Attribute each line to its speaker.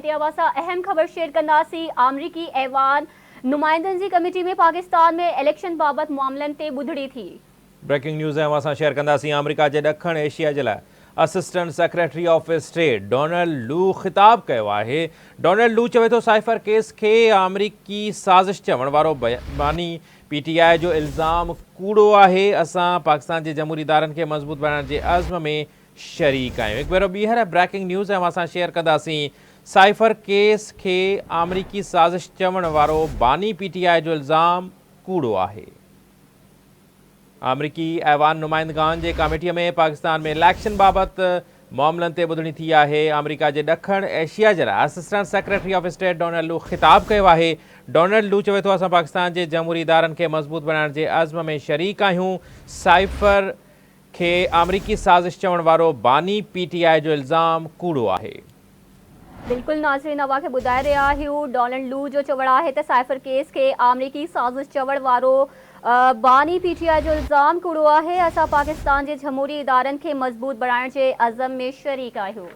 Speaker 1: ते अवां अहम खबर शेयर कंदासीं। अमरीकी ऐवान नुमाइंदनि जी कमेटी में पाकिस्तान में इलेक्शन बाबत मामलनि ते ॿुधड़ी थी।
Speaker 2: ब्रेकिंग न्यूज़ अवां शेयर कंदासीं। अमेरिका जे ॾखण एशिया जे लाइ assistant secretary of state Donald Lu ख़िताब कयो आहे। डोनाल्ड लू चवे थो साइफर केस खे अमरीकी साज़िश चवण वारो बयानी PTI जो इल्ज़ाम कूड़ो आहे। असां पाकिस्तान जे जमहूरी इदारनि खे मज़बूत बनाइण जे अज़्म में शरीक आहियूं। हिकु भेरो ॿीहर ब्रेकिंग न्यूज़ असां शेयर कंदासीं। साइफर केस खे अमरीकी साज़िश चवण वारो बानी PTI जो इल्ज़ाम कूड़ो आहे। अमरीकी ऐवान नुमाइंदगान जे कमेटीअ में पाकिस्तान में इलेक्शन बाबति मामलनि ते ॿुधणी थी आहे। अमेरिका जे ॾखण एशिया जे लाइ assistant secretary of state Donald Lu ख़िताब कयो आहे। डोनाल्ड लू चवे थो असां पाकिस्तान जे जमहूरी इदारनि खे मज़बूत बनाइण जे अज़्म में शरीक आहियूं। साइफर खे अमरीकी साज़िश चवण वारो बानी PTI जो इल्ज़ाम कूड़ो आहे।
Speaker 1: बिल्कुल नाज़रीन, अवां खे ॿुधाए रहिया आहियूं डोनाल्ड लू जो चवणु आहे त साइफर केस खे अमरीकी साज़िश चवण वारो बानी PTI जो इल्ज़ाम कूड़ो आहे। असां पाकिस्तान जे जमहूरी इदारनि खे मज़बूत बनाइण जे अज़्म में शरीक आहियूं।